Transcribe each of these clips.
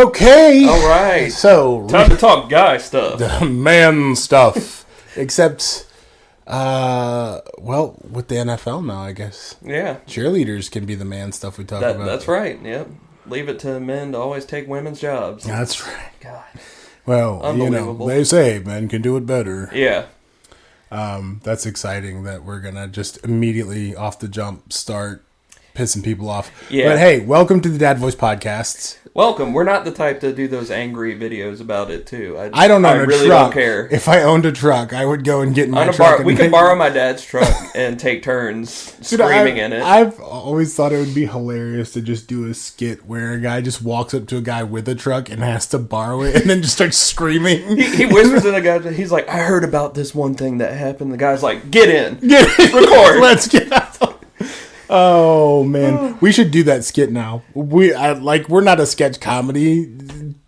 Okay. All right. So time to talk guy stuff. Man stuff. Except, well, with the NFL now, I guess. Yeah. Cheerleaders can be the man stuff we talk about. That's right. Yep. Leave it to men to always take women's jobs. That's right. God. Well, you know, they say men can do it better. Yeah. That's exciting that we're going to just immediately off the jump start pissing people off. Yeah. But hey, welcome to the Dad Voice Podcasts. Welcome. We're not the type to do those angry videos about it, too. I don't own a really truck. Don't care. If I owned a truck, I would go and get in my truck. We could borrow my dad's truck and take turns screaming in it. I've always thought it would be hilarious to just do a skit where a guy just walks up to a guy with a truck and has to borrow it and then just starts screaming. He whispers to the guy, he's like, I heard about this one thing that happened. The guy's like, get in. Record. Let's get out. Oh man, we should do that skit now. We're not a sketch comedy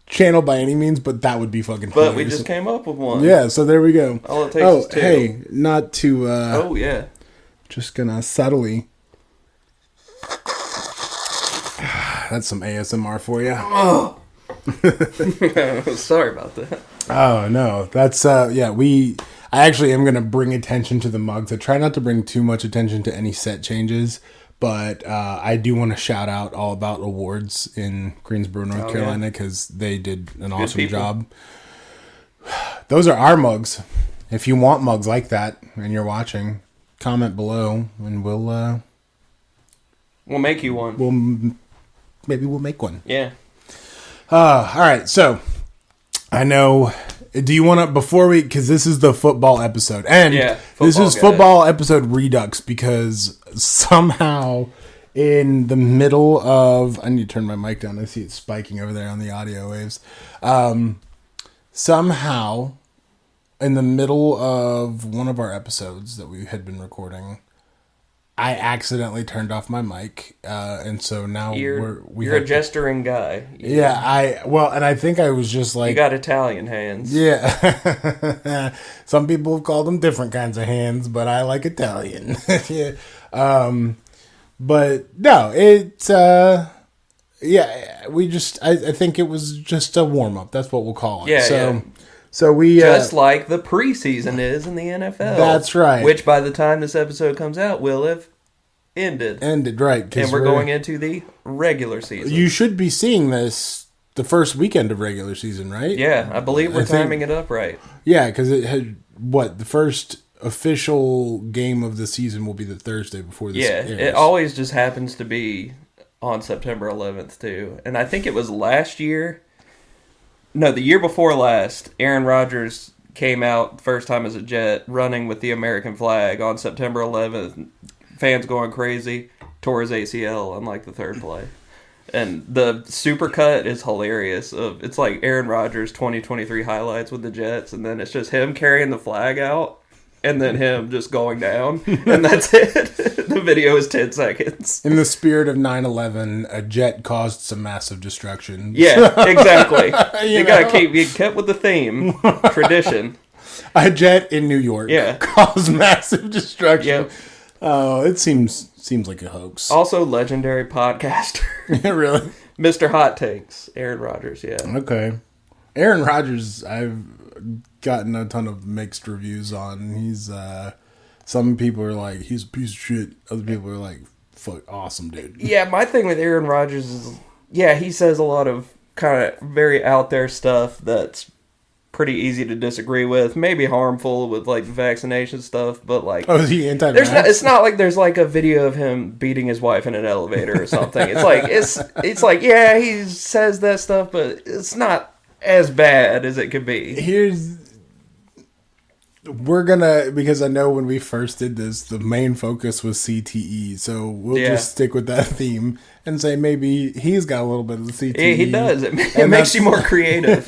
channel by any means, but that would be fucking hilarious. But we just came up with one. Yeah, so there we go. All it takes is two. Hey, not to oh yeah. Just gonna subtly. That's some ASMR for you. Oh. Sorry about that. Oh no, that's I actually am going to bring attention to the mugs. I try not to bring too much attention to any set changes, but I do want to shout out All About Awards in Greensboro, North Carolina, because they did an awesome job. Those are our mugs. If you want mugs like that and you're watching, comment below and we'll make you one. Maybe we'll make one. Yeah. All right, so I know... Do you want to, before we, because this is the football episode, and this is football episode redux, because somehow in the middle of, I need to turn my mic down, I see it spiking over there on the audio waves, somehow in the middle of one of our episodes that we had been recording, I accidentally turned off my mic, and so now you're a gesturing guy. And I think I was just like... You got Italian hands. Yeah. Some people have called them different kinds of hands, but I like Italian. Yeah. But no, it's... I think it was just a warm-up. That's what we'll call it. Yeah, So we... Just like the preseason is in the NFL. That's right. Which by the time this episode comes out will have ended. Right. And we're going into the regular season. You should be seeing this the first weekend of regular season, right? Yeah, I believe we're timing it up right. Yeah, because it had, the first official game of the season will be the Thursday before this airs. It always just happens to be on September 11th, too. And I think it was last year... No, the year before last, Aaron Rodgers came out first time as a Jet, running with the American flag on September 11th. Fans going crazy, tore his ACL on the third play. And the supercut is hilarious. It's like Aaron Rodgers 2023 highlights with the Jets, and then it's just him carrying the flag out, and then him just going down, and that's it. The video is 10 seconds. In the spirit of 9/11, a jet caused some massive destruction. Yeah, exactly. You gotta kept with the theme, tradition. A jet in New York caused massive destruction. Yep. Oh, it seems like a hoax. Also, legendary podcaster. Really? Mr. Hot Takes, Aaron Rodgers, Okay. Aaron Rodgers, I've gotten a ton of mixed reviews on. He's, some people are like, he's a piece of shit. Other people are like, fuck, awesome, dude. Yeah, my thing with Aaron Rodgers is, he says a lot of kind of very out there stuff that's pretty easy to disagree with, maybe harmful with vaccination stuff, but is he anti-vax? It's not like there's a video of him beating his wife in an elevator or something. It's he says that stuff, but it's not as bad as it could be. Because I know when we first did this, the main focus was CTE, so we'll just stick with that theme and say maybe he's got a little bit of the CTE. He does. It makes you more creative.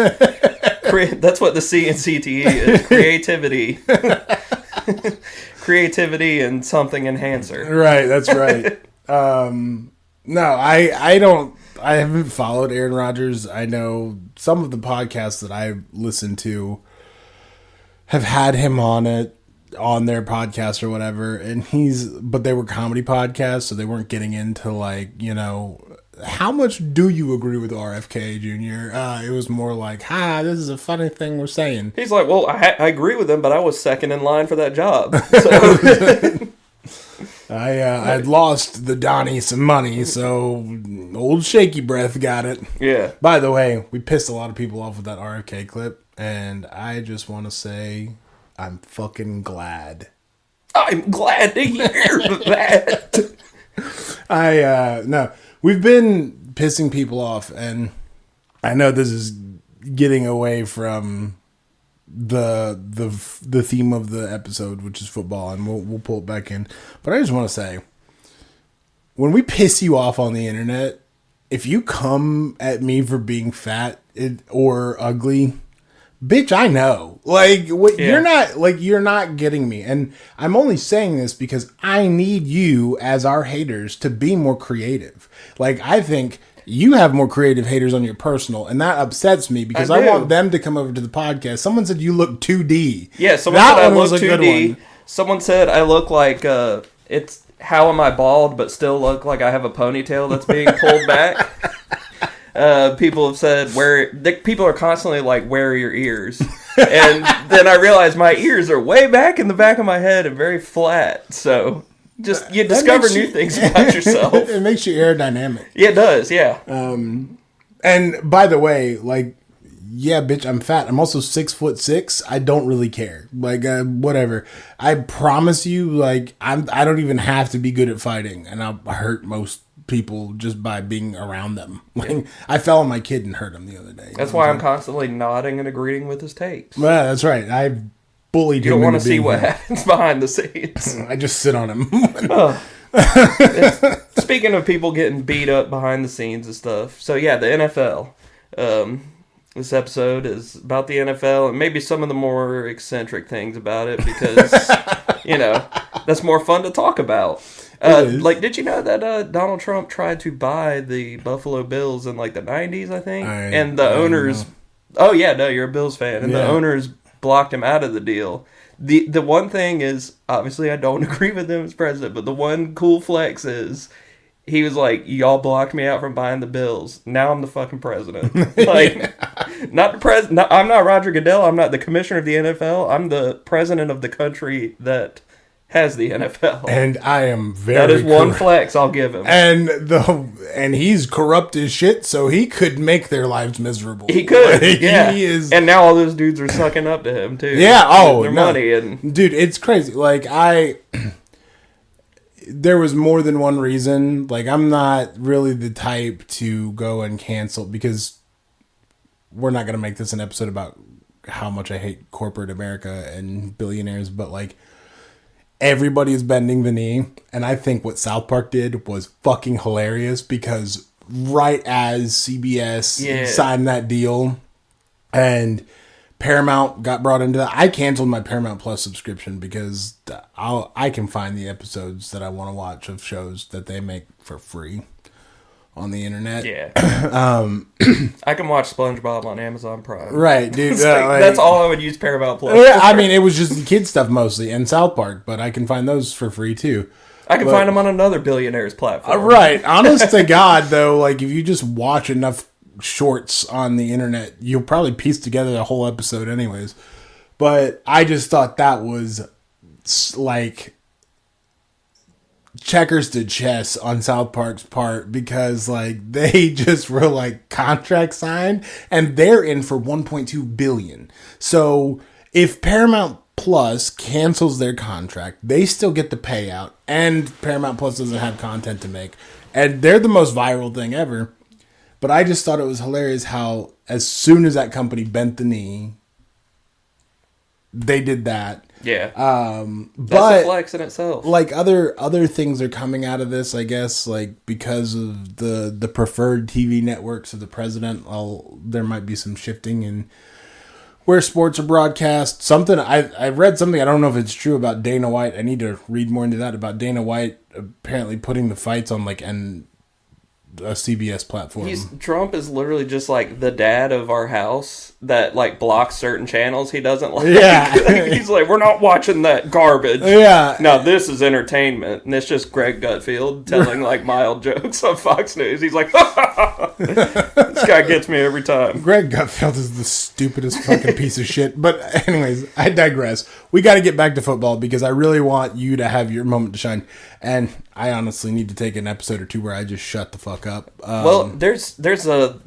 That's what the C in CTE is. Creativity. Creativity and something enhancer. Right, that's right. No, I haven't followed Aaron Rodgers. I know some of the podcasts that I listen to have had him on their podcast or whatever, but they were comedy podcasts, so they weren't getting into how much do you agree with RFK Jr.? It was more like, this is a funny thing we're saying. He's like, well, I agree with him, but I was second in line for that job. So. I'd lost the Donnie some money, so old shaky breath got it. Yeah. By the way, we pissed a lot of people off with that RFK clip, and I just want to say I'm fucking glad. I'm glad to hear that. No, we've been pissing people off, and I know this is getting away from the theme of the episode, which is football, and we'll pull it back in. But I just want to say, when we piss you off on the internet, if you come at me for being fat or ugly, bitch, I know. Like, what, yeah. You're not getting me. And I'm only saying this because I need you as our haters to be more creative. Like, I think you have more creative haters on your personal, and that upsets me because I want them to come over to the podcast. Someone said you look 2D. Yeah, someone said I look 2D. Someone said I look like, it's how am I bald but still look like I have a ponytail that's being pulled back. People have said people are constantly like, where are your ears? And then I realized my ears are way back in the back of my head and very flat. So just you discover new things about yourself. It makes you aerodynamic. Yeah, it does. Yeah. And by the way, like, yeah, bitch, I'm fat. I'm also 6'6". I don't really care. Like, whatever. I promise you, like, I don't even have to be good at fighting, and I'll hurt most people just by being around them. Like, I fell on my kid and hurt him the other day. That's why I'm constantly nodding and agreeing with his takes. Yeah, that's right. I bullied him. You don't want to see what happens behind the scenes. I just sit on him. Speaking of people getting beat up behind the scenes and stuff. So yeah, the NFL. This episode is about the NFL and maybe some of the more eccentric things about it because, that's more fun to talk about. Like, did you know that Donald Trump tried to buy the Buffalo Bills in, like, the 90s, I think? And the owners... Oh, yeah, no, you're a Bills fan. And the owners blocked him out of the deal. The one thing is, obviously, I don't agree with him as president, but the one cool flex is... He was like, y'all blocked me out from buying the Bills. Now I'm the fucking president. Like, not the president. I'm not Roger Goodell. I'm not the commissioner of the NFL. I'm the president of the country that has the NFL. And I am very That is one flex I'll give him. And he's corrupt as shit, so he could make their lives miserable. He could, like, yeah. He is, and now all those dudes are sucking up to him, too. Yeah, their money. And dude, it's crazy. Like, there was more than one reason. Like, I'm not really the type to go and cancel, because we're not going to make this an episode about how much I hate corporate America and billionaires, but, like, everybody is bending the knee. And I think what South Park did was fucking hilarious, because right as CBS signed that deal and Paramount got brought into that, I canceled my Paramount Plus subscription because I can find the episodes that I want to watch of shows that they make for free on the internet. Yeah. I can watch SpongeBob on Amazon Prime. Right, dude. That's all I would use Paramount Plus. I mean, it was just kid stuff mostly, and South Park, but I can find those for free too. I can find them on another billionaire's platform. Right. Honest to God, though, like, if you just watch enough shorts on the internet, you'll probably piece together the whole episode anyways. But I just thought that was like checkers to chess on South Park's part, because like they just were like contract signed and they're in for 1.2 billion. So if Paramount Plus cancels their contract, they still get the payout, and Paramount Plus doesn't have content to make, and they're the most viral thing ever. But I just thought it was hilarious how as soon as that company bent the knee, they did that. Yeah. But that's a flex in itself. Like other things are coming out of this, I guess, like because of the preferred TV networks of the president. There might be some shifting in where sports are broadcast. Something I read something, I don't know if it's true, about Dana White. I need to read more into that, about Dana White apparently putting the fights on like a CBS platform. Trump is literally just like the dad of our house that like blocks certain channels he doesn't like. Yeah. He's like, we're not watching that garbage. Yeah. Now this is entertainment, and it's just Greg Gutfield telling like mild jokes on Fox News. He's like, this guy gets me every time. Greg Gutfield is the stupidest fucking piece of shit. But anyways, I digress. We got to get back to football because I really want you to have your moment to shine. And I honestly need to take an episode or two where I just shut the fuck up. Well, there's a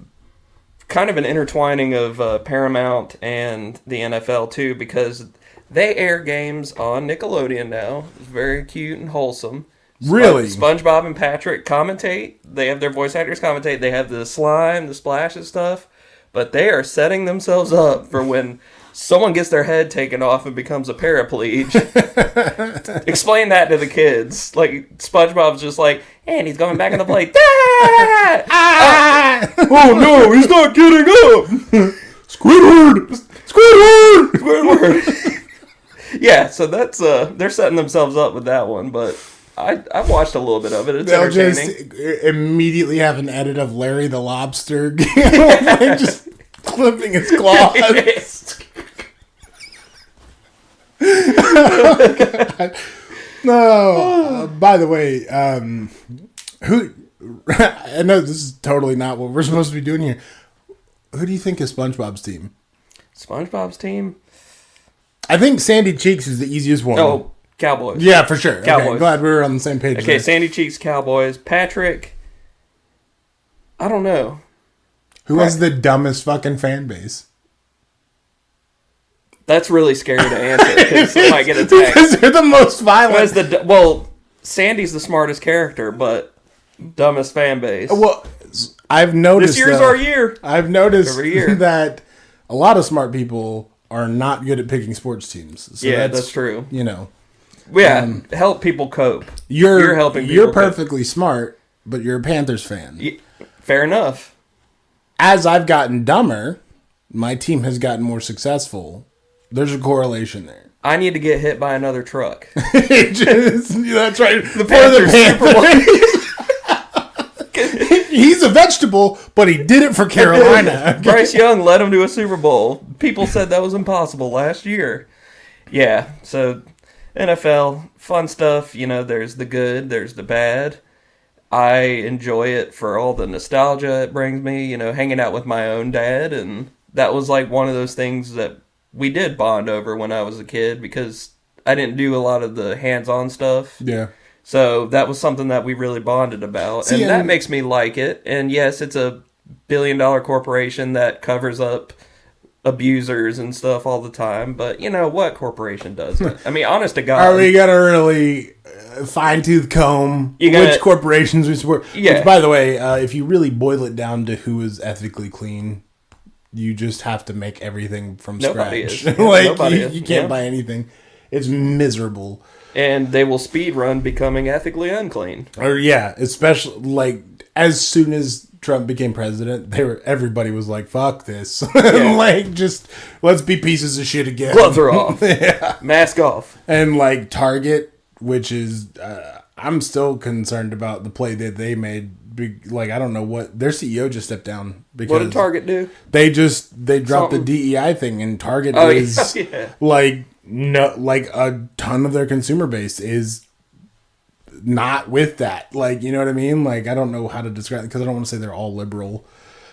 kind of an intertwining of Paramount and the NFL too, because they air games on Nickelodeon now. It's very cute and wholesome. Really? SpongeBob and Patrick commentate. They have their voice actors commentate. They have the slime, the splash and stuff. But they are setting themselves up for when someone gets their head taken off and becomes a paraplegic. Explain that to the kids. Like, SpongeBob's just like, and he's going back on the plate. Oh no, he's not getting up! Squidward! Squidward! Squidward! Yeah, so that's, they're setting themselves up with that one, but I've watched a little bit of it. It's They'll entertaining. just immediately have an edit of Larry the Lobster like just clipping his claws. Oh, God. No. By the way, who? I know this is totally not what we're supposed to be doing here. Who do you think is SpongeBob's team? SpongeBob's team? I think Sandy Cheeks is the easiest one. Oh, Cowboys. Yeah, for sure. Cowboys. Okay, glad we were on the same page. Okay, there. Sandy Cheeks, Cowboys. Patrick, I don't know. Who has the dumbest fucking fan base? That's really scary to answer because they might get attacked. Because they're the most violent. Well, Sandy's the smartest character, but dumbest fan base. Well, I've noticed This year's our year. I've noticed Every year. that a lot of smart people are not good at picking sports teams. So yeah, that's true. You know, Yeah, help people cope. you're helping people You're cope. perfectly smart, but you're a Panthers fan. Fair enough. As I've gotten dumber, my team has gotten more successful. There's a correlation there. I need to get hit by another truck. That's right. The Panthers. He's a vegetable, but he did it for Carolina. Bryce Young led him to a Super Bowl. People said that was impossible last year. Yeah, so NFL, fun stuff. You know, there's the good, there's the bad. I enjoy it for all the nostalgia it brings me, you know, hanging out with my own dad. And that was like one of those things that we did bond over when I was a kid because I didn't do a lot of the hands-on stuff. Yeah. So that was something that we really bonded about. And that makes me like it. And yes, it's a billion-dollar corporation that covers up abusers and stuff all the time. But you know what corporation does that? I mean, honest to God. We got to really fine-tooth comb which corporations we support. Yeah. Which, by the way, if you really boil it down to who is ethically clean, you just have to make everything from Nobody scratch. is. Yeah, like, nobody you can't buy anything. It's miserable. And they will speed run becoming ethically unclean. Or yeah, especially like as soon as Trump became president, everybody was like, "Fuck this!" Yeah. Like, just let's be pieces of shit again. Gloves are off. Yeah. Mask off. And like Target, which is, I'm still concerned about the play that they made. Like, I don't know what their CEO just stepped down because What did Target do? They dropped the DEI thing, and Target is like a ton of their consumer base is not with that. Like, you know what I mean? Like, I don't know how to describe it because I don't want to say they're all liberal.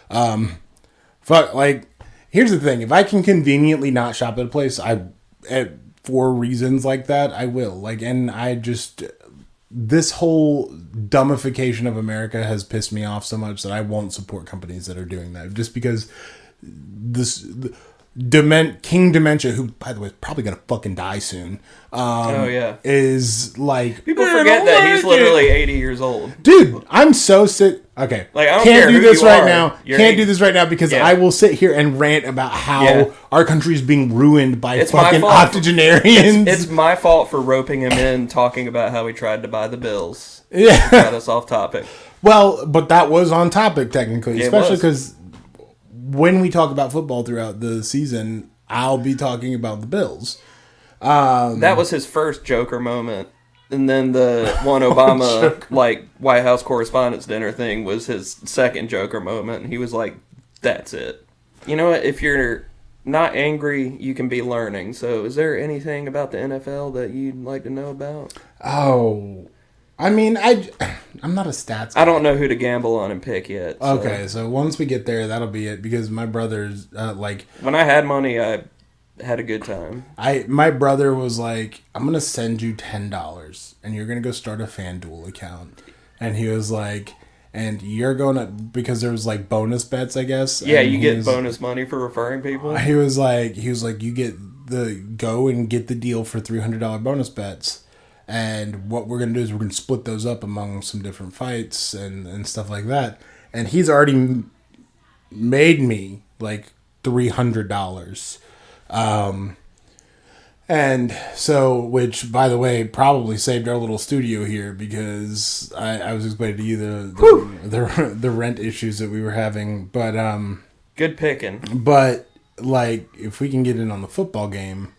Like, here's the thing: if I can conveniently not shop at a place, for reasons like that, I will. Like, and I just. This whole dumbification of America has pissed me off so much that I won't support companies that are doing that. Just because King Dementia, who, by the way, is probably going to fucking die soon, is like... People forget that he's literally 80 years old. Dude, I'm so sick... Okay, like, I don't can't care do who this you right are. now. You're Can't do this right now because I will sit here and rant about how our country is being ruined by fucking octogenarians. It's my fault for roping him in, talking about how he tried to buy the Bills. Yeah, got us off topic. Well, but that was on topic technically, Yeah, especially because when we talk about football throughout the season, I'll be talking about the Bills. That was his first Joker moment. And then the one Obama, like, White House Correspondents' Dinner thing was his second Joker moment. And he was like, that's it. You know what? If you're not angry, you can be learning. So is there anything about the NFL that you'd like to know about? Oh, I mean, I'm not a stats guy. I don't know who to gamble on and pick yet. So. Okay, so once we get there, that'll be it. Because my brother's, when I had money, I had a good time. My brother was like, I'm going to send you $10 and you're going to go start a FanDuel account. And he was like, and you're going to, because there was like bonus bets, I guess. Yeah, you get bonus money for referring people. He was like, you get go and get the deal for $300 bonus bets. And what we're going to do is we're going to split those up among some different fights and stuff like that. And he's already made me like $300. And so, which, by the way, probably saved our little studio here because I was explaining to you the rent issues that we were having. But good picking. But like, if we can get in on the football game,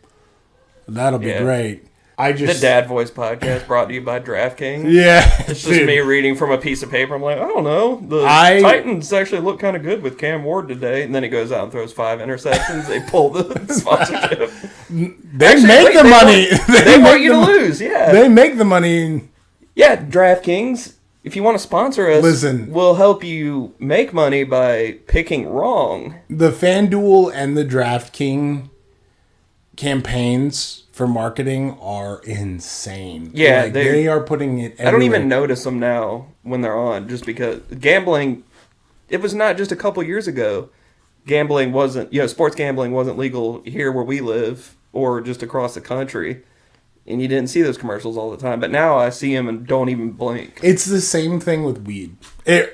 that'll be great. The Dad Voice Podcast brought to you by DraftKings. Yeah. It's just me reading from a piece of paper. I'm like, I don't know. The Titans actually look kind of good with Cam Ward today. And then he goes out and throws 5 interceptions. They pull the sponsorship. They make the money. They want you to lose, yeah. They make the money. Yeah, DraftKings, if you want to sponsor us, listen, we'll help you make money by picking wrong. The FanDuel and the DraftKings campaigns for marketing are insane. Yeah, like, they are putting it everywhere. I don't even notice them now when they're on, just because gambling, it was not just a couple years ago. Gambling wasn't, sports gambling wasn't legal here where we live or just across the country. And you didn't see those commercials all the time. But now I see them and don't even blink. It's the same thing with weed. I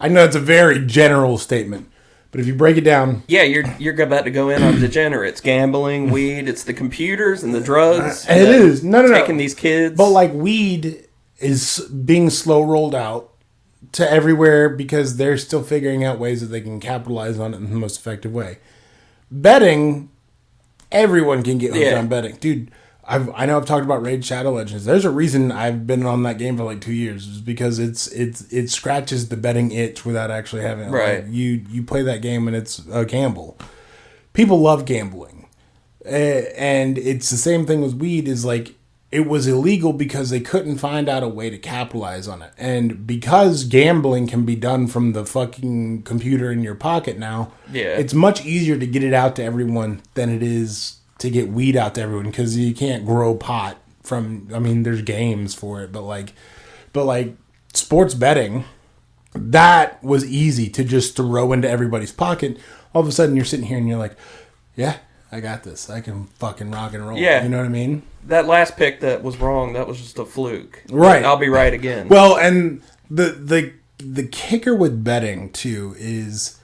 know it's a very general statement. But if you break it down... Yeah, you're about to go in on degenerates. Gambling, weed, it's the computers and the drugs. It is. No. Taking these kids. But like weed is being slow rolled out to everywhere because they're still figuring out ways that they can capitalize on it in the most effective way. Betting, everyone can get hooked on betting. Dude, I know I've talked about Raid Shadow Legends. There's a reason I've been on that game for like 2 years. It's because it scratches the betting itch without actually having it. Right. Like, you play that game and it's a gamble. People love gambling. And it's the same thing with weed is like it was illegal because they couldn't find out a way to capitalize on it. And because gambling can be done from the fucking computer in your pocket now, it's much easier to get it out to everyone than it is to get weed out to everyone because you can't grow pot from. I mean, there's games for it, but like sports betting, that was easy to just throw into everybody's pocket. All of a sudden, you're sitting here and you're like, yeah, I got this. I can fucking rock and roll. Yeah, you know what I mean. That last pick that was wrong, that was just a fluke. Right, I'll be right again. Well, and the kicker with betting too is,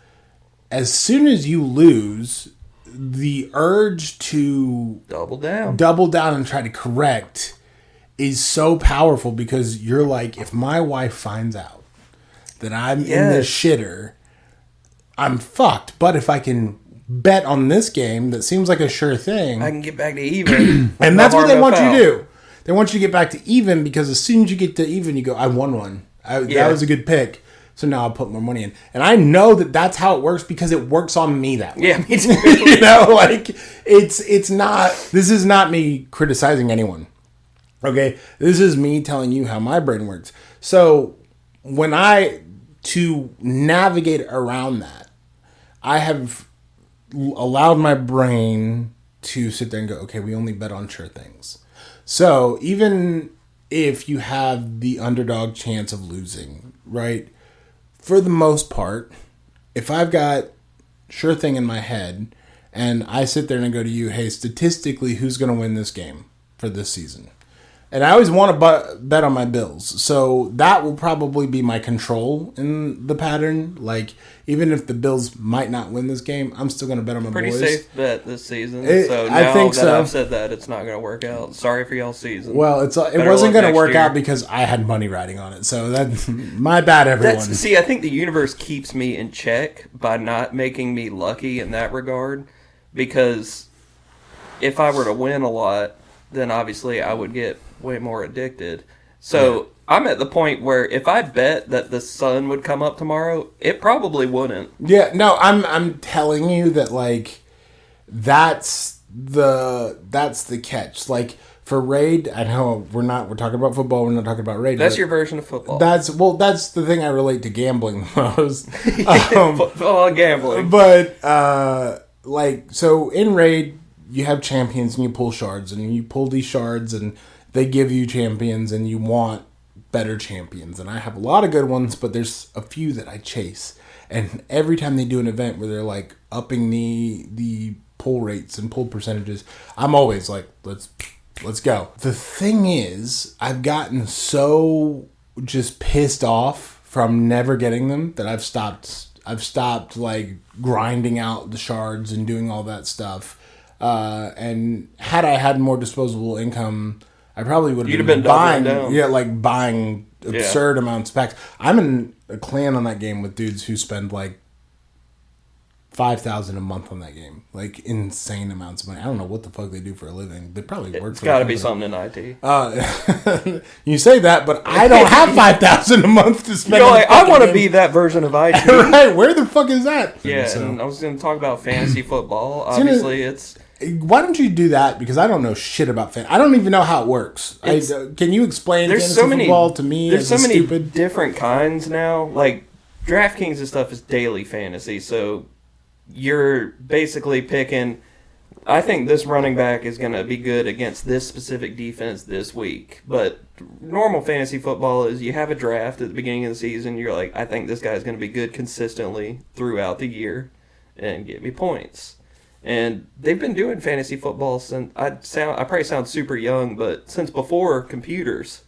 as soon as you lose, the urge to double down and try to correct is so powerful because you're like, if my wife finds out that I'm in the shitter, I'm fucked. But if I can bet on this game that seems like a sure thing, I can get back to even. And that's what they want you to do. They want you to get back to even because as soon as you get to even, you go, I won one. That was a good pick. So now I'll put more money in. And I know that that's how it works because it works on me that way. Yeah, me too. It's not, this is not me criticizing anyone. Okay? This is me telling you how my brain works. So to navigate around that, I have allowed my brain to sit there and go, okay, we only bet on sure things. So even if you have the underdog chance of losing, right? For the most part, if I've got sure thing in my head and I sit there and I go to you, hey, statistically, who's going to win this game for this season? And I always want to bet on my Bills. So that will probably be my control in the pattern. Like, even if the Bills might not win this game, I'm still going to bet on my boys. Pretty safe bet this season. So now that I've said that, it's not going to work out. Sorry for y'all's season. Well, it wasn't going to work out because I had money riding on it. So that's my bad, everyone. I think the universe keeps me in check by not making me lucky in that regard. Because if I were to win a lot, then obviously I would get way more addicted. So I'm at the point where if I bet that the sun would come up tomorrow, it probably wouldn't. Yeah, no, I'm telling you that like that's the catch. Like for Raid, I know we're talking about football, we're not talking about Raid. That's your version of football. That's the thing I relate to gambling the most. Football and gambling. But like so in Raid you have champions and you pull shards and you pull these shards and they give you champions and you want better champions. And I have a lot of good ones, but there's a few that I chase. And every time they do an event where they're like upping the pull rates and pull percentages, I'm always like, let's go. The thing is, I've gotten so just pissed off from never getting them that I've stopped like grinding out the shards and doing all that stuff. And had I had more disposable income, I probably would have been buying, buying absurd amounts of packs. I'm in a clan on that game with dudes who spend like $5,000 a month on that game, like insane amounts of money. I don't know what the fuck they do for a living. They probably work. It's got to be something in IT. You say that, but I don't have $5,000 a month to spend. You're like, I want to be that version of IT. Right? Where the fuck is that? Yeah, so. And I was going to talk about fantasy football. Obviously, it's. Why don't you do that? Because I don't know shit about fantasy. I don't even know how it works. Can you explain fantasy football to me? There's so many different kinds now. Like DraftKings and stuff is daily fantasy, so you're basically picking. I think this running back is going to be good against this specific defense this week. But normal fantasy football is you have a draft at the beginning of the season. You're like, I think this guy's going to be good consistently throughout the year and get me points. And they've been doing fantasy football since I probably sound super young, but since before computers,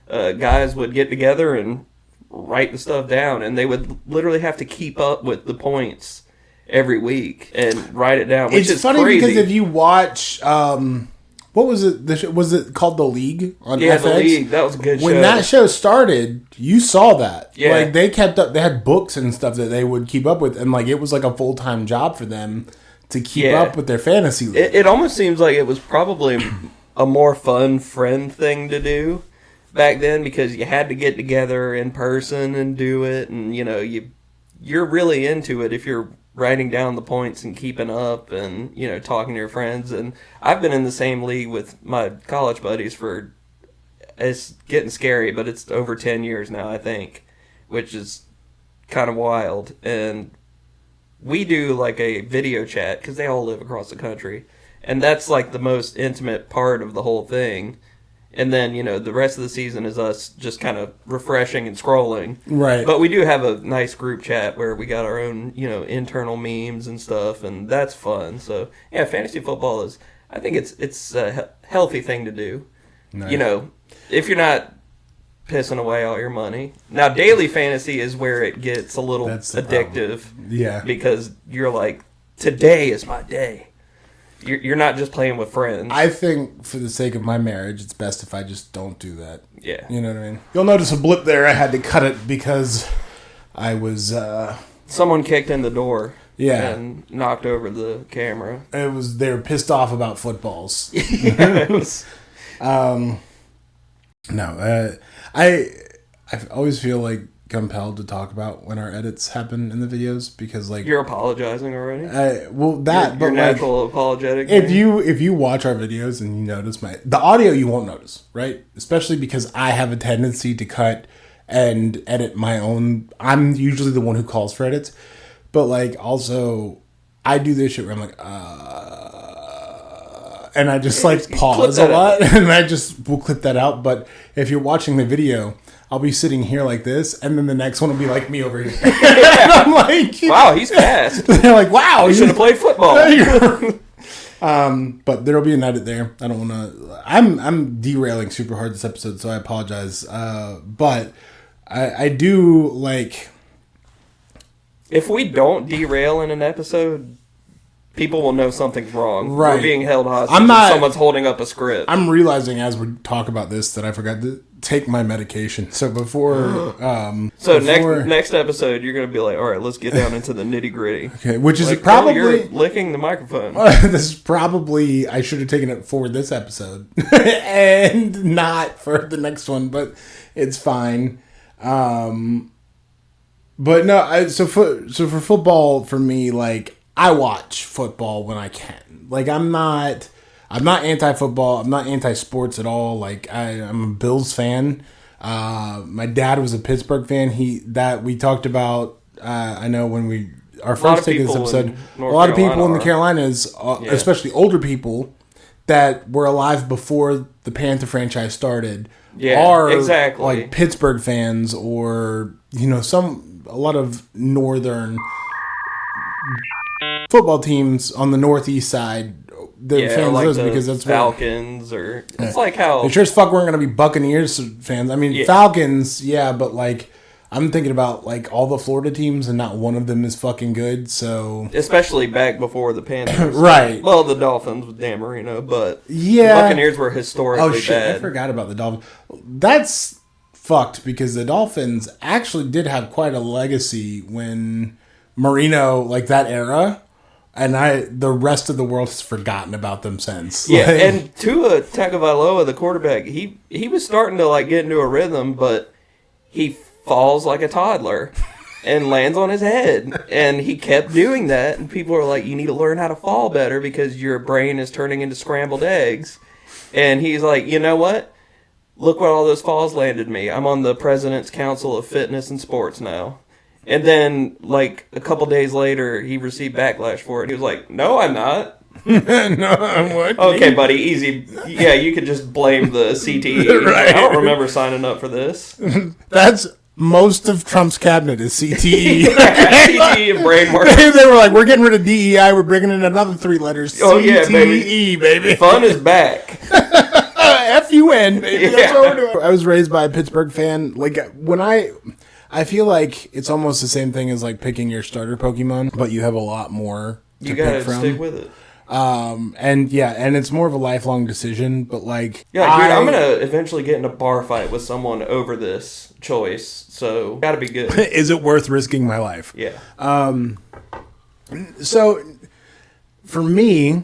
guys would get together and write the stuff down, and they would literally have to keep up with the points every week and write it down. Which is funny crazy. Because if you watch, what was it? Was it called The League on FX? The League. That was a good show. When that show started, you saw that. Yeah. Like they kept up. They had books and stuff that they would keep up with, and like it was like a full-time job for them to keep up with their fantasy league. It almost seems like it was probably a more fun friend thing to do back then because you had to get together in person and do it, and you're really into it if you're writing down the points and keeping up and talking to your friends. And I've been in the same league with my college buddies for, it's getting scary, but it's over 10 years now, I think, which is kind of wild. And we do like a video chat because they all live across the country, and that's like the most intimate part of the whole thing. And then the rest of the season is us just kind of refreshing and scrolling. Right. But we do have a nice group chat where we got our own internal memes and stuff, and that's fun. So yeah, fantasy football is, I think it's a healthy thing to do. Nice. If you're not pissing away all your money. Now, daily fantasy is where it gets a little addictive. Yeah. Because you're like, today is my day. You're not just playing with friends. I think for the sake of my marriage, it's best if I just don't do that. Yeah. You know what I mean? You'll notice a blip there. I had to cut it because I was... Someone kicked in the door. Yeah. And knocked over the camera. They were pissed off about footballs. No, I always feel like compelled to talk about when our edits happen in the videos because like you're apologizing already. Your natural apologetic. If you watch our videos and you notice the audio, you won't notice, right? Especially because I have a tendency to cut and edit my own. I'm usually the one who calls for edits, but like also I do this shit where I'm like and I just like pause a lot, and I just will clip that out. But if you're watching the video, I'll be sitting here like this, and then the next one will be like me over here. And I'm like, wow, he's fast. They're like, wow, you should have played football. But there'll be an edit there. I don't want to. I'm derailing super hard this episode, so I apologize. But I do like. If we don't derail in an episode, people will know something's wrong. Right. We're being held hostage. Someone's holding up a script. I'm realizing as we talk about this that I forgot take my medication. So before next episode, you're gonna be like, all right, let's get down into the nitty gritty. Okay, which is like, probably you're licking the microphone. This is probably I should have taken it for this episode and not for the next one, but it's fine. But no, so for football, for me, like, I watch football when I can. Like, I'm not anti-football. I'm not anti-sports at all. Like, I'm a Bills fan. My dad was a Pittsburgh fan. We talked about, I know when our first take of this episode, a lot of people in the Carolinas, especially older people that were alive before the Panther franchise started, are exactly like Pittsburgh fans, or, you know, a lot of northern football teams on the northeast side. They're fans like of those because that's Falcons, or it's like how they sure as fuck weren't going to be Buccaneers fans. I mean, Falcons, but like, I'm thinking about like all the Florida teams, and not one of them is fucking good. So especially back before the Panthers, right? Well, the Dolphins with Dan Marino, but the Buccaneers were historically bad. I forgot about the Dolphins. That's fucked, because the Dolphins actually did have quite a legacy when Marino, like that era. And the rest of the world has forgotten about them since. Yeah, and Tua Tagovailoa, the quarterback, he was starting to like get into a rhythm, but he falls like a toddler and lands on his head. And he kept doing that, and people are like, you need to learn how to fall better because your brain is turning into scrambled eggs. And he's like, you know what? Look what all those falls landed me. I'm on the President's Council of Fitness and Sports now. And then, like, a couple days later, he received backlash for it. He was like, no, I'm not. No, what? Okay, buddy, easy. Yeah, you could just blame the CTE. Right. I don't remember signing up for this. That's most of Trump's cabinet is CTE. CTE and brain work. They were like, we're getting rid of DEI. We're bringing in another 3 letters. Oh, CTE, baby. Fun is back. FUN, baby. Yeah. That's what we're doing. I was raised by a Pittsburgh fan. Like, when I feel like it's almost the same thing as like picking your starter Pokemon, but you have a lot more to pick from. Stick with it. And it's more of a lifelong decision, but like... Yeah, dude, I'm going to eventually get in a bar fight with someone over this choice, so gotta be good. Is it worth risking my life? Yeah. So, for me,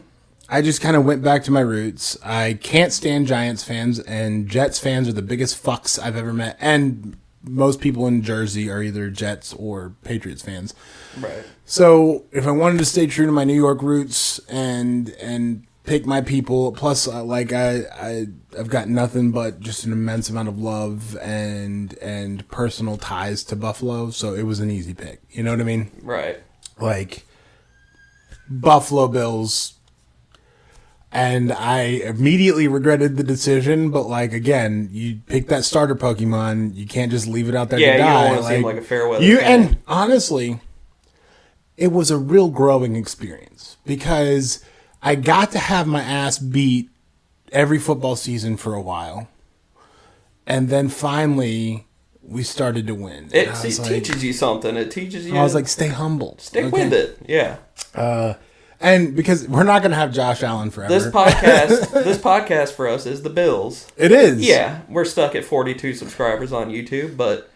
I just kind of went back to my roots. I can't stand Giants fans, and Jets fans are the biggest fucks I've ever met, and... most people in Jersey are either Jets or Patriots fans. Right. So if I wanted to stay true to my New York roots and pick my people, plus I've got nothing but just an immense amount of love and personal ties to Buffalo, so it was an easy pick. You know what I mean? Right. Like, Buffalo Bills. And I immediately regretted the decision, but like, again, you pick that starter Pokemon, you can't just leave it out there to die. Yeah, you don't want to seem like a fair weather fan. And honestly, it was a real growing experience, because I got to have my ass beat every football season for a while. And then finally, we started to win. It teaches you something. It teaches you... I was like, stay humble. Stick with it, yeah. And because we're not going to have Josh Allen forever. This podcast for us is the Bills. It is. Yeah, we're stuck at 42 subscribers on YouTube, but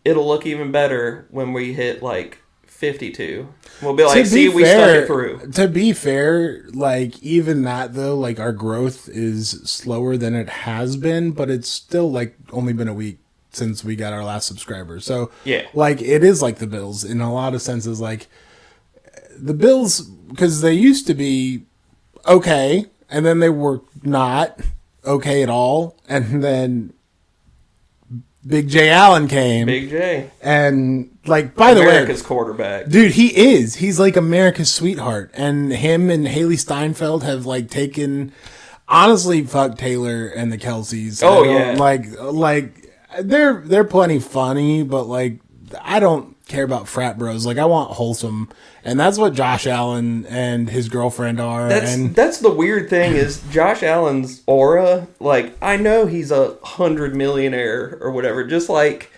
it'll look even better when we hit like 52. We'll be like, see, we stuck it through. To be fair, like, even that though, like, our growth is slower than it has been, but it's still like only been a week since we got our last subscriber. So yeah, like, it is like the Bills in a lot of senses. Like, the Bills, because they used to be okay, and then they were not okay at all, and then Big J Allen came. Big J. And, like, by the way... America's quarterback. Dude, he is. He's, like, America's sweetheart. And him and Haley Steinfeld have, like, taken... Honestly, fuck Taylor and the Kelces. Oh, yeah. Like, they're plenty funny, but, like, I don't care about frat bros. Like, I want wholesome, and that's what Josh Allen and his girlfriend are. That's the weird thing is Josh Allen's aura. Like, I know he's 100 millionaire or whatever, just like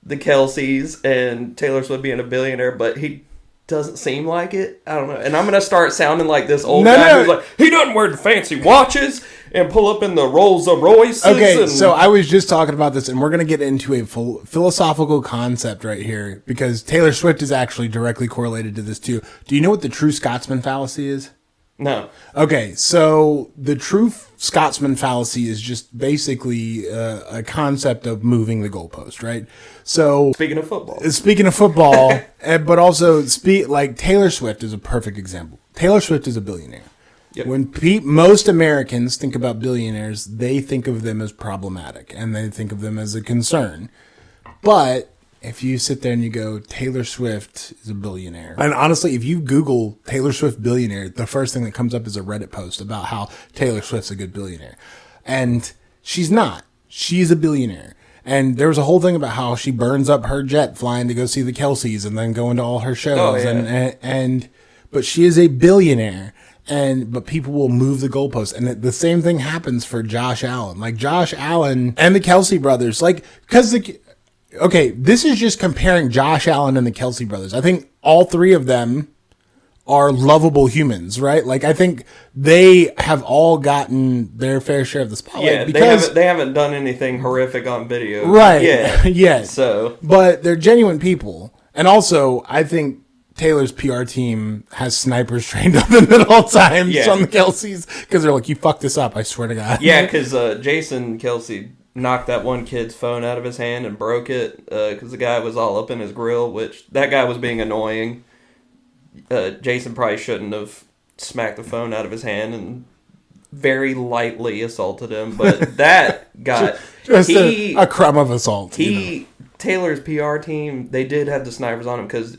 the Kelces and Taylor Swift being a billionaire, but he doesn't seem like it. I don't know. And I'm gonna start sounding like this old guy who's like, he doesn't wear the fancy watches and pull up in the Rolls Royces. Okay, so I was just talking about this, and we're going to get into a full philosophical concept right here, because Taylor Swift is actually directly correlated to this too. Do you know what the true Scotsman fallacy is? No. Okay, so the true Scotsman fallacy is just basically a concept of moving the goalpost, right? So Speaking of football, but also like Taylor Swift is a perfect example. Taylor Swift is a billionaire. Yep. When most Americans think about billionaires, they think of them as problematic and they think of them as a concern. But if you sit there and you go, Taylor Swift is a billionaire. And honestly, if you Google Taylor Swift billionaire, the first thing that comes up is a Reddit post about how Taylor Swift's a good billionaire. And she's not. She's a billionaire. And there was a whole thing about how she burns up her jet flying to go see the Kelces and then going to all her shows. Oh, yeah. But she is a billionaire. But people will move the goalposts. And the same thing happens for Josh Allen. Like Josh Allen and the Kelce brothers. Okay, this is just comparing Josh Allen and the Kelce brothers. I think all three of them are lovable humans, right? Like, I think they have all gotten their fair share of the spotlight. Yeah, because they haven't done anything horrific on video. Right. Yeah. Yes. So. But they're genuine people. And also, I think Taylor's PR team has snipers trained on them at all times on the Kelces, because they're like, you fucked this up, I swear to God. Yeah, because Jason Kelce knocked that one kid's phone out of his hand and broke it because the guy was all up in his grill, which that guy was being annoying. Jason probably shouldn't have smacked the phone out of his hand and very lightly assaulted him, but that got just a crumb of assault. Taylor's PR team, they did have the snipers on him, because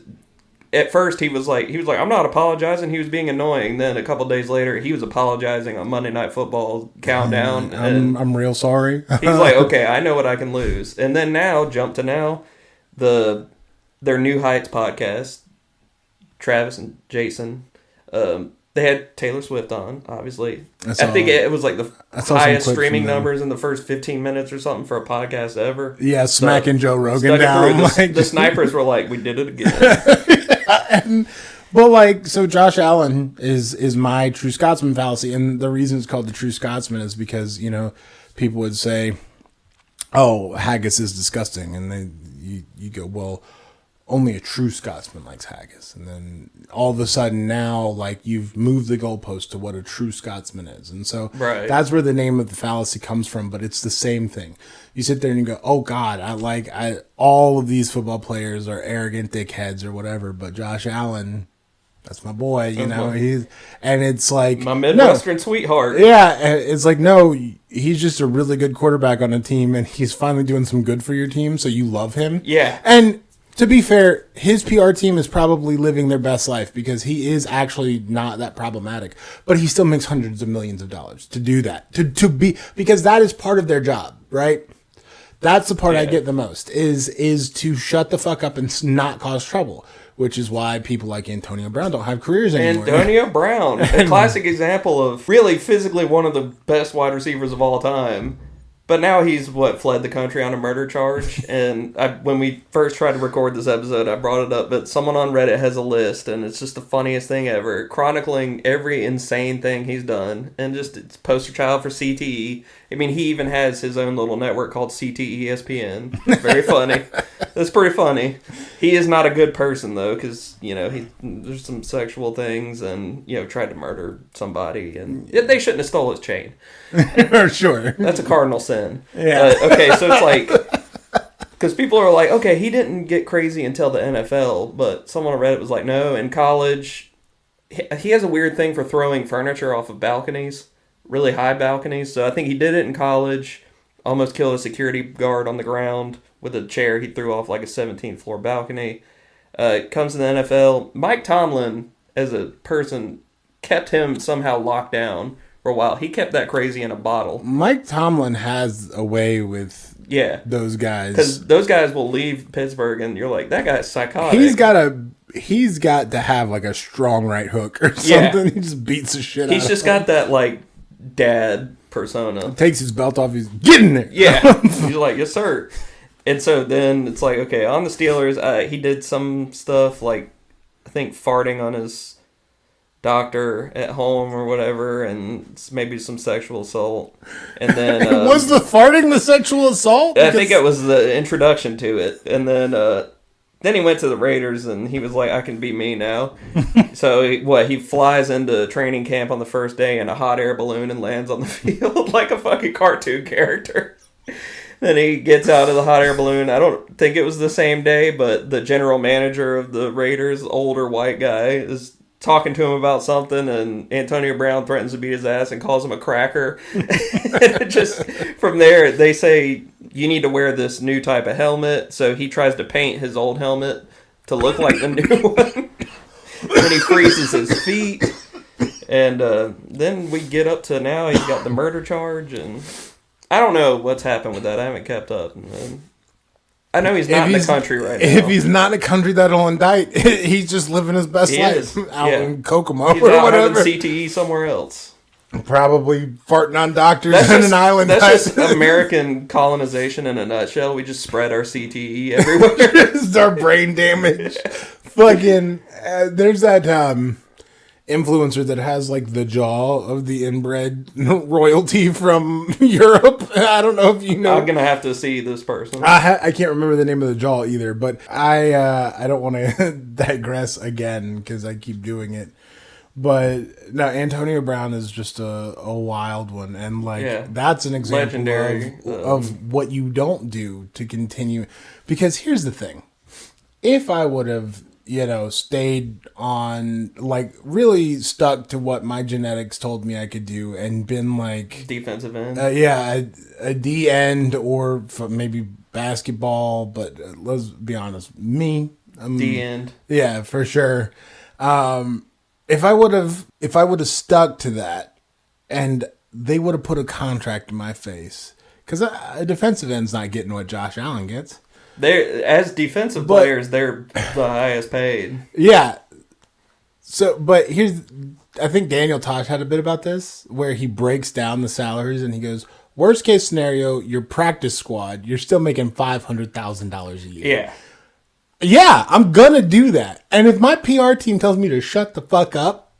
at first he was like, I'm not apologizing. He was being annoying. Then a couple days later, he was apologizing on Monday Night Football countdown. I'm real sorry. He's like, okay, I know what I can lose. And then jump to now, their New Heights podcast, Travis and Jason, they had Taylor Swift on, obviously. I think it was like the highest streaming numbers in the first 15 minutes or something for a podcast ever. Yeah, smacking Joe Rogan down. The snipers were like, we did it again. So Josh Allen is my true Scotsman fallacy. And the reason it's called the true Scotsman is because, people would say, oh, haggis is disgusting. And you go, well, only a true Scotsman likes haggis. And then all of a sudden now, like, you've moved the goalpost to what a true Scotsman is. And so that's where the name of the fallacy comes from, but it's the same thing. You sit there and you go, oh God, all of these football players are arrogant dickheads or whatever, but Josh Allen, that's my boy, it's like my Midwestern sweetheart. Yeah, it's like, no, he's just a really good quarterback on a team, and he's finally doing some good for your team, so you love him. Yeah. And to be fair, his PR team is probably living their best life because he is actually not that problematic, but he still makes hundreds of millions of dollars to do that, because that is part of their job, right? That's the part I get the most is to shut the fuck up and not cause trouble, which is why people like Antonio Brown don't have careers anymore. Antonio Brown, a classic example of really physically one of the best wide receivers of all time. But now he's, fled the country on a murder charge. And when we first tried to record this episode, I brought it up. But someone on Reddit has a list, and it's just the funniest thing ever, chronicling every insane thing he's done. And just, it's poster child for CTE. I mean, he even has his own little network called CTE ESPN. Very funny. That's pretty funny. He is not a good person, though, because, there's some sexual things and, tried to murder somebody. And they shouldn't have stole his chain. Sure. That's a cardinal sin. Yeah. Okay, so it's like, because people are like, okay, he didn't get crazy until the NFL, but someone on Reddit was like, no, in college, he has a weird thing for throwing furniture off of balconies, really high balconies. So I think he did it in college, almost killed a security guard on the ground with a chair he threw off like a 17th floor balcony. Comes to the NFL. Mike Tomlin, as a person, kept him somehow locked down for a while. He kept that crazy in a bottle. Mike Tomlin has a way with those guys. Because those guys will leave Pittsburgh and you're like, that guy's psychotic. He's got to have like a strong right hook or something. Yeah. He just beats the shit out of him. He's just got that like dad persona. Takes his belt off, he's getting there. Yeah. He's like, yes sir. And so then it's like, okay, on the Steelers, he did some stuff like, I think farting on his doctor at home or whatever, and maybe some sexual assault. And then Was the farting the sexual assault? I think it was the introduction to it. And then he went to the Raiders, and he was like, I can be me now. So, he flies into training camp on the first day in a hot air balloon and lands on the field like a fucking cartoon character. Then he gets out of the hot air balloon. I don't think it was the same day, but the general manager of the Raiders, older white guy, is talking to him about something, and Antonio Brown threatens to beat his ass and calls him a cracker. And just from there, they say, you need to wear this new type of helmet. So he tries to paint his old helmet to look like the new one. And he freezes his feet. And then we get up to now, he's got the murder charge, and I don't know what's happened with that. I haven't kept up. I know he's not in the country right now. If he's not in the country that'll indict, he's just living his best life out in Kokomo he's or out whatever. having CTE somewhere else. Probably farting on doctors on an island. That's just American colonization in a nutshell. We just spread our CTE everywhere. It's our brain damage. Fucking, there's that influencer that has like the jaw of the inbred royalty from Europe. I don't know if you know. I'm gonna have to see this person. I can't remember the name of the jaw either, but I don't want to digress again because I keep doing it. But no, Antonio Brown is just a wild one, and that's an example legendary of what you don't do to continue. Because here's the thing: if I would have stayed on, like, really stuck to what my genetics told me I could do and been like defensive end, a D end or maybe basketball, but let's be honest, D end, yeah, for sure. If I would have stuck to that, and they would have put a contract in my face, because a defensive end's not getting what Josh Allen gets. As defensive players, they're the highest paid. Yeah. So, but I think Daniel Tosh had a bit about this, where he breaks down the salaries and he goes, worst case scenario, your practice squad, you're still making $500,000 a year. Yeah. Yeah, I'm gonna do that. And if my PR team tells me to shut the fuck up,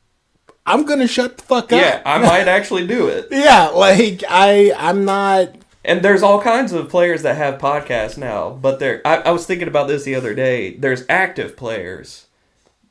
I'm gonna shut the fuck up. Yeah, I might actually do it. Yeah, like I'm not. And there's all kinds of players that have podcasts now, but I was thinking about this the other day. There's active players